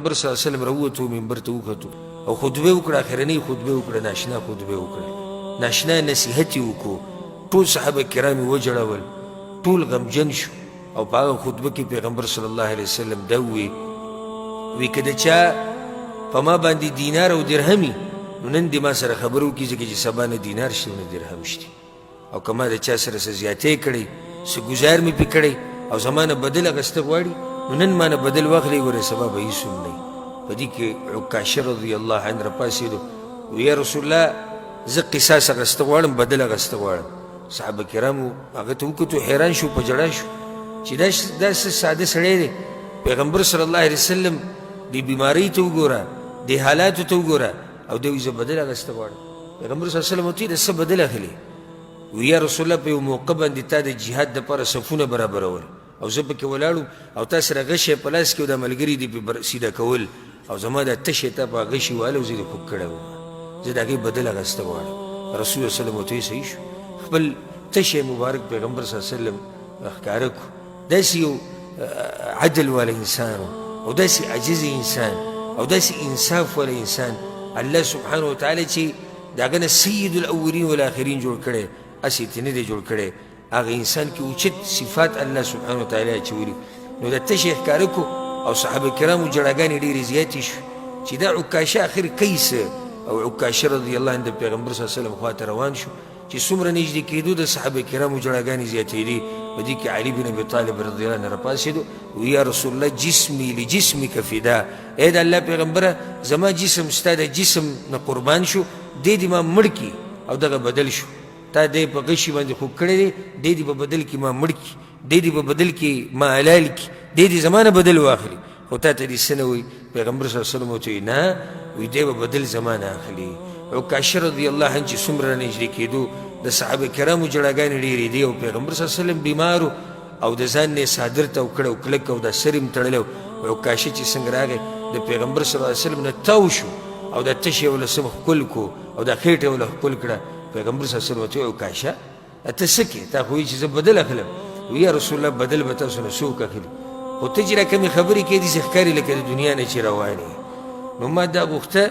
پیغمبر صلی الله علیه وسلم راووتو منبر ته وکتو او خطبه وکړه اخرنۍ خطبه وکړه ناشنا خطبه وکړه ناشنا نصیحت یې وکړو ټول صحابه کرام یې وجړول ټول غمجن شو او په هغه خطبه کې پیغمبر صلی الله علیه وسلم دا وی که د چا په ما باندې دینار او درهمي نو نن دې ما سره خبرې وکړي ځکه چې سبا نه دینار شي نه درهم شي او که ما د چا سره څه زیاتې کړی څه ګزار مې پې کړی او زما نه بدل اخیسته غواړي نو نن ما نه بدل واخلئ ګوره سبا به هېڅ هم نه وي په دې کې عکاشه رضی الله عنه راپاڅېدو یا رسول الله زه قصاص اخیسته غواړم بدل اخیسته غواړم صحابه کرامو هغه ته وکتو حیران شو په ژړا شو چې دا څه ساده سړی دی پیغمبر صلی الله علیه وسلم دې بیمارۍ ته وګوره دې حالاتو ته وګوره او دی وایي زه بدل اخیسته غواړم پیغمبر صلی الله علیه وسلم ورته ویل څه بدل اخلي وی یا رسول الله په یو موقع باندې تا د جهاد دپاره صفونه برابرول او زه پکې ولاړو او تا سره غشی په لاس کې او دا ملګري دې پې سیده کول او زما دا تشی تا په غشي واله او زه دې خوږ کړی وم زه د هغې بدل اخیسته غواړم رسول الله صلی الله علیه وسلم ورته صحیح شو خپل تشی مبارک پیغمبر صلی الله علیه وسلم ښکاره کړو داسې یو عدل والا انسان او داسې عجز انسان او داسې انصاف والا انسان الله سبحانه وتعالی چې د هغه نه سید الاولین والآخرین جوړ کړی هسې ترې نه دی جوړ کړی هغه انسان کې اوچت صفات الله سبحانه وتعالی اچولي نو د تشی ښکاره کړو او صحابه کرامو جړاګانې ډېرې زیاتې شو چې دا عکاشه آخر کوي څه او عکاشه رضی الله عنه د پیغمبر صلی الله علیه وسلم خواته روان شو چې څومره نږدې کېدو د صحابه کرامو جړاګانې زیاتېدې په دې کې علي بن ابي طالب رضی الله عنه راپاڅېدو وی یا رسول الله جسمي لجسمک فدا ای د الله پیغمبره زما جسم ستا د جسم نه قربان شو دې دې ما مړ کړي او دغه بدل شو تا دی په غشي باندې خوږ کړی دی دی دې په بدل کې ما مړ کړي دی دې په بدل کې ما حلال کړي دی دې زما نه بدل واخلي خو تا ته دې څه نه وایي پیغمبر صلی الله علیه وسلم ورته وایي نه وایي دی به بدل زما نه اخلي عکاشه رضی الله عنه چې څومره نږدې کېدو د صحابه کرامو جړاګانې ډېرې دي او پیغمبر صلی الله علیه وسلم بیمارو او د ځان نه یې څادر تاو کړی او کلک او دا سر یې تړلی عکاشه چې څنګه راغی د پیغمبر صلی الله علیه وسلم نه تاو شو او دا تشی وله سم ښکل کړو او دا خېټه یې وله ښکل کړه پیغمبر صلی الله علیه وسلم ورته ویل عکاشه ته څه کې تا خو وایي چې زه بدل اخلم وی یا رسول الله بدل به تاسو نه څوک اخلي خو ته چې راکمې خبرې کوې داسې ښکاري لکه د دنیا نه چې روانې نو ما دا غوښته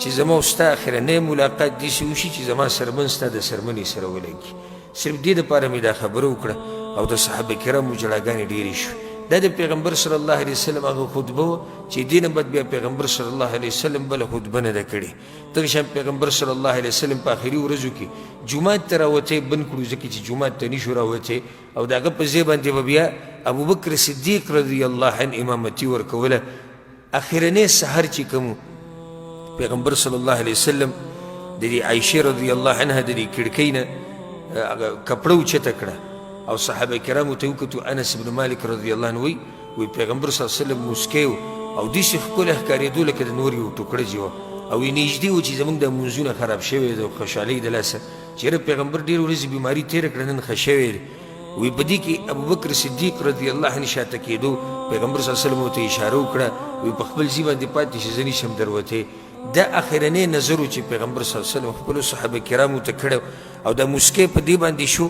چې زما او ستا اخرنی ملاقات داسې وشي چې زما سرمن ستا د سرمنې سره ولګي صرف دې دپاره مې دا خبره وکړه او د صحابه کرامو جړاګانې ډېرې شوې دا د پیغمبر صلی الله علیه وسلم هغه خطبه وه چې دې نه بعد بیا پیغمبر صلی الله علیه وسلم بله خطبه نه ده کړې دغه شان پیغمبر صلی الله علیه وسلم په آخري ورځو کې جومات ته راوتی بند کړو ځکه چې جومات ته نشو راوتی او د هغه په ځای باندې به بیا ابوبکر صدیق رضی الله عنه امامتي ورکوله اخرنی سحر چې کوم پیغمبر صلی الله علیه وسلم د دې عایشې رضی الله عنها د دې کړکۍ نه کپړه اوچته کړه او صحابه کرامو ته وکتو انس بن مالک رضی الله عنه وی پیغمبر صلی الله علیه وسلم مسکی او داسې ښکلی ښکارېدو لکه د نور یو ټوکړه چې وه او یې نږدې و چې زموږ دا مونځونه خراب شوی دی او خوشحالۍ د لاسه چېرې پیغمبر ډېر ورځې بیماري تېره کړه نن ښه شوی دی وی په دې کې ابوبکر صدیق رضی الله عنه شاته کېدو پیغمبر صلی الله علیه وسلم ورته اشاره وکړه وی په خپل ځای باندې پاتې شي زه نشم دروتی دا اخرنی نظر و چې پیغمبر صلی الله علیه وسلم خپلو صحابه کرامو ته کړی او دا مسکی په دې باندې شو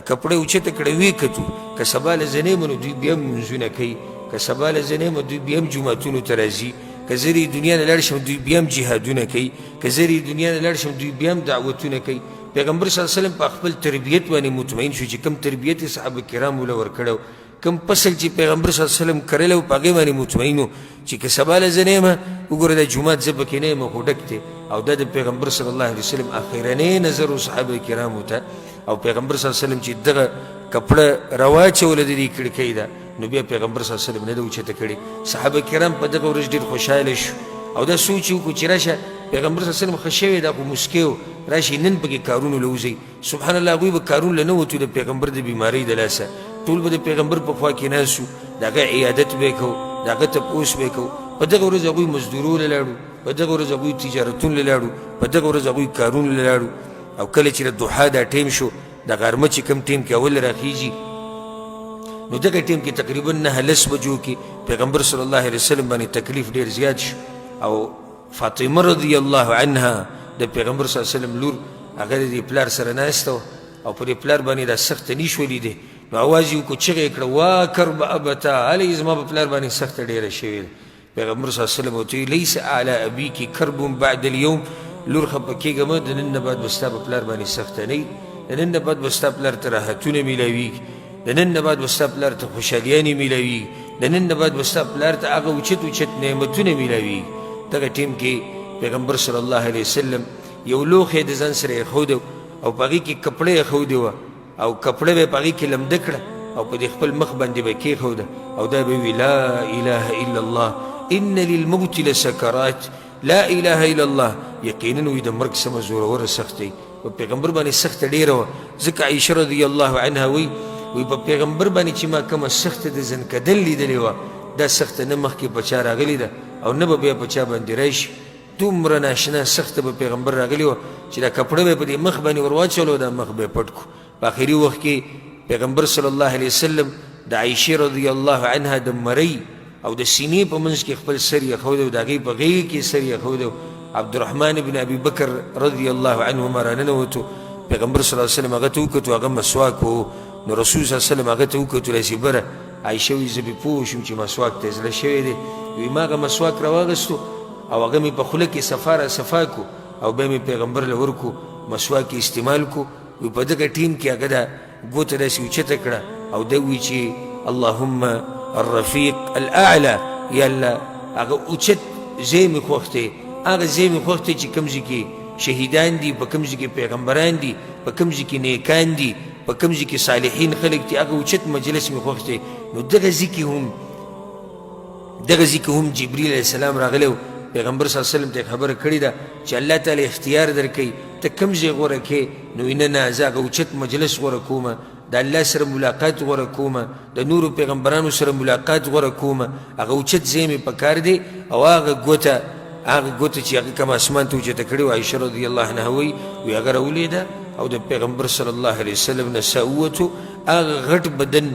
کپړه اوچته کړه ویې کتو که سبا له زه نه یم نو دوی بیا هم لمونځونه کوي که سبا له زه نه یم دوی بیا هم جوماتونو ته راځي که زه د دنیا نه لاړ شم دوی بیا هم جهادونه کوي که زه د دنیا نه لاړ شم دوی بیا هم دعوتونه کوي پیغمبر صلی الله علیه وسلم په خپل تربیت باندې مطمئن شو چې کوم تربیت یې صحابه کرامو له ورکړی کوم فصل چې پیغمبر صلی الله علیه وسلم کړلی و په هغې باندې مطمئن و چې که سبا له زه نه یم وګوره دا جومات زه پکې نه یم خو ډک دی او دا د پیغمبر صلی الله علیه وسلم اخرنی نظر و صحابه کرامو ته او پیغمبر صلی الله علیه وسلم چې دغه کپړه راواچوله د دې کړکۍ ده نو بیا پیغمبر صلی الله علیه وسلم نه ده اوچته کړې صحابه کرام په دغه ورځ ډېر خوشحاله شو او دا سوچ یې وکړو چې راشه پیغمبر صلی الله علیه وسلم ښه شوی دا خو مسکی و راشي نن پکې کارونو له وځئ سبحان الله هغوی به کارونو له نه وتو د پیغمبر د بیمارۍ د لاسه ټول به د پیغمبر په خوا کې ناست وو د هغه عیادت به یې کوو د هغه تپوس به یې کوو په دغه ورځ هغوی مزدورو له لاړو په دغه ورځ هغوی تجارتونو له لاړو په دغه ورځ هغوی کارونو له لاړو او کله چې د دوحا دا ټیم شو د غرمه چې کوم ټیم کې اول راخیږي نو دغه ټیم کې تقریبا 9:10 بجو کې پیغمبر صلی الله علیه وسلم باندې تکلیف ډېر زیات شو او فاطمه رضی الله عنها د پیغمبر صلی الله علیه وسلم لور هغه د پلار سره ناسته او پر پلار باندې دا سخته نیش ولیدې نو اواز یې وکړو چغې یې کړه وا کرب ابتا هلې زما په پلار باندې سخته ډېره شوې ده پیغمبر صلی الله علیه وسلم ورته وی لیس علی ابیکی کرب بعد اليوم لور خفه کېږه مه، د نن نه بعد به ستا په پلار باندې سخته نه وي، د نن نه بعد به ستا پلار ته راحتونه میلاویږي، د نن نه بعد به ستا پلار ته خوشحالیانې میلاویږي، د نن نه بعد به ستا پلار ته هغه اوچت نعمتونه میلاویږي. دغه ټیم کې پیغمبر صلی الله علیه وسلم یو لوښی د ځان سره ایښودی او په هغې کې کپړه ایښودې وه او کپړه به یې په هغې کې لمده کړه او په دې خپل مخ باندې به کېښوده او دا به وي لا اله الا الله ان للموت لسکرات، لا اله الا الله، یقینا وي د مرګ سمه زوروره سخت دی. په پیغمبر باندې سخته ډېره وه، ځکه عایشه رضی الله عنها وی په پیغمبر باندې چې ما کومه سخته د زنکدل لیدلې وه دا سخته نه مخکې په چا راغلې ده او نه به بیا په چا باندې راشي. دومره ناشنا سخته به پیغمبر راغلې وه چې دا کپړه به یې په دې مخ باندې ور واچولو دا مخ به یې پټ کړو. په آخري وخت کې پیغمبر صلی الله علیه وسلم د عایشې رضی الله عنها د مرۍ او د سینې په منځ کې خپل سر ایښودی و، د هغې په غېږ کې سر ایښودی و. عبدالرحمن بن ابي بکر رضی الله عنهما راننوتو، پیغمبر صلی الله علیه وسلم هغه ته وکتو، هغه مسواک و، نو رسول صلی الله علیه وسلم هغه ته وکتو راسي بره. عایشه وایي زه بې پوه شوم چې مسواک ته زړه شوی دی، وایي ما هغه مسواک راواغېستو او هغه مې په خوله کې صفا را صفا کړو او بیا مې پیغمبر له ورکړو، مسواک یې استعمال کړو. وایي په دغه ټیم کې هغه دا ګوته داسې اوچته کړه او ده وایي چې اللهم الرفیق الاعلى، یا الله هغه اوچت ځای مې خوښ دی، هغه ځای مې خوښ دی چې کوم ځای کې شهیدان دي، په کوم ځای کې پیغمبران دي، په کوم ځای کې نیکان دي، په کوم ځای کې صالحین خلک دي، هغه اوچت مجلس مې خوښ دی. نو دغه ځای کې هم جبریل علیه السلام راغلی و، پیغمبر صلی الله علیه وسلم ته خبره کړې ده چې الله تعالی اختیار درکوي ته کوم ځای غوره کړې. نو وایي نه زه هغه اوچت مجلس غوره کومه، د الله سره ملاقات غوره کومه، د نورو پیغمبرانو سره ملاقات غوره کومه، هغه اوچت ځای مې پکار دی او هغه ګوته چې هغه کوم اسمان ته اوچته کړې وه. عایشه رضی الله عنها وایي هغه راولیده او د پیغمبر صلی الله علیه وسلم نه ساووتو، هغه غټ بدن،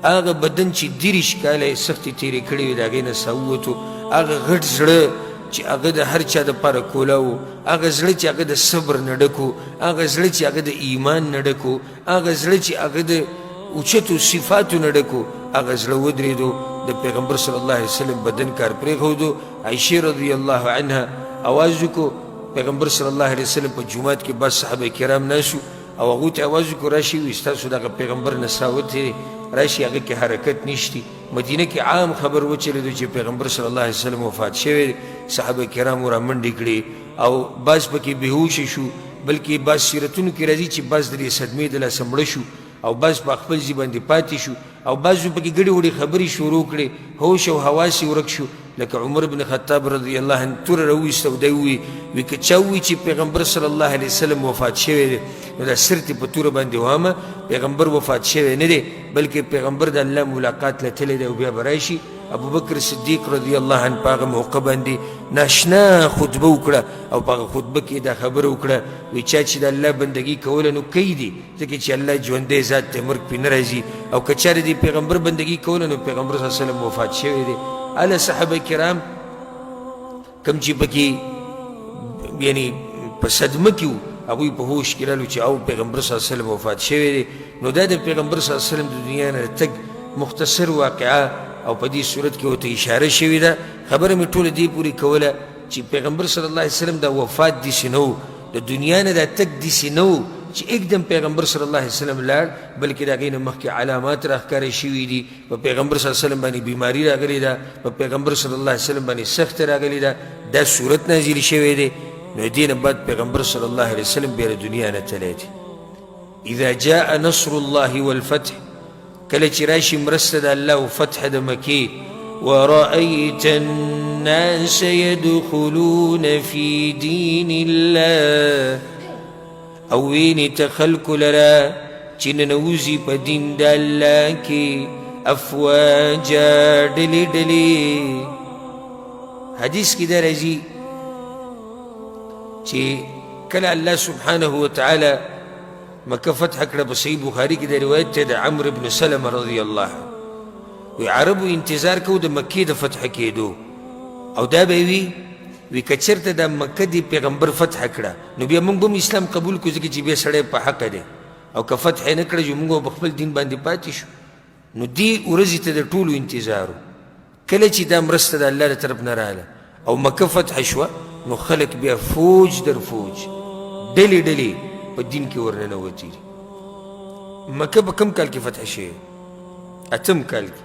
هغه بدن چې 30 کاله یې سختې تېرې کړې وې د هغې نه ساووتو، هغه غټ زړه چې هغه د هر چا دپاره کوله و، هغه زړه چې هغه د صبر نه ډک و، هغه زړه چې هغه د ایمان نه ډک و، هغه زړه چې هغه د اوچتو صفاتو نه ډک و، هغه زړه ودرېدو. د پیغمبر صلی الله علیه وسلم بدن کار پرېښودو. عایشې رضی الله عنها اواز وکړو، پیغمبر صلی الله علیه وسلم په جومات کې بعض صحابه کرام ناسو او هغو ته اواز وکړو راشئ وایي ستاسو دغه پیغمبر نه ساه وتېرې، راشي هغه کې حرکت نشتی. مدینه کې عام خبر وچلېدو چې پیغمبر صلی الله علیه وسلم وفات شوی دی. صحابه کرامو را منډې کړې او بعض پکې بېهوشه شو، بلکې بعض سیرتونو کې راځي چې بعض درې صدمې د لاسه مړه شو او بعض په خپل ځای باندې پاتې شو او بعضو پکې ګډې وړې خبرې شروع کړې، هوش او حواس یې ورک شو. لکه عمر بن خطاب رضی الله عنه توره راویسته او دی وی که چا ووایي چې پیغمبر صلی الله علیه وسلم وفات شوی دی نو دا سر دې په توره باندې وامه، پیغمبر وفات شوی نه دی بلکې پیغمبر د الله ملاقات له تللی دی او بیا به راشي. ابوبکر صدیق رضی الله عنه په هغه موقع باندې ناشنا خطبه وکړه او په هغه خطبه کې دا خبره وکړه، وایي چا چې د الله بندګي کوله نو کوي دي، ځکه چې الله ژوندی ذات دی مرګ پرې نه راځي، او که چېرې د پیغمبر بندګي کوله نو پیغمبر صلی الله علیه وسلم وفات شوی دی. هله صحابه کرام کوم چې پکې یعنې په صدمه کې وو هغوی په هوش کې رالو چې او پیغمبر صلی الله علیه وسلم وفات شوی دی. نو دا د پیغمبر صلی الله علیه وسلم د دنیا نه تګ مختصر واقعه او په دې صورت کې ورته اشاره شوې ده. خبره مې ټوله دې پورې کوله چې پیغمبر صلی الله علیه وسلم دا وفات داسې نه و، د دنیا نه دا تګ داسې نه و چې एकदम پیغمبر صلی الله علیه وسلم لاړ، بلکې د هغې نه مخکې علامات راښکاره شوي دي. په پیغمبر صلی الله علیه وسلم باندې بیماري راغلې ده، په پیغمبر صلی الله علیه وسلم باندې سخته راغلې ده، دا صورت نازل شوی دی. نو دې نه بعد پیغمبر صلی الله علیه وسلم بیا د دنیا نه تللی دی. اذا جاء نصر الله والفتح، کله چې راشي مرسته د الله او فتح د مکې، ورأيت الناس يدخلون في دين الله، او وینې ته خلکو لره چې ننوځي په دین د الله کې افواجا ډلې ډلې. حدیث کې دا راځي چې کله الله سبحانه وتعالی مکه فتح کړه، په صحیح بخاري کې د روایت ته د عمرو بن سلمه رضی الله عنه وی عربو انتظار کو د مکې د فتح کېدو، او دا به وی که چېرته د مکه د پیغمبر فتح کړه نو بیا موږ به هم اسلام قبول کړو، ځکه چې بیا سړی په حقه دی، او که فتح یې نه کړه چې موږ به په خپل دین باندې پاتې شو. نو دې ورځې ته د ټولو انتظار و، کله چې دا مرسته د الله له طرف نه راغله او مکه فتح شوه نو خلک بیا فوج در فوج ډلې ډلې په دین کې ورننوتي دي. مکه په کوم کال کې فتح شوې؟ 8 کال کې.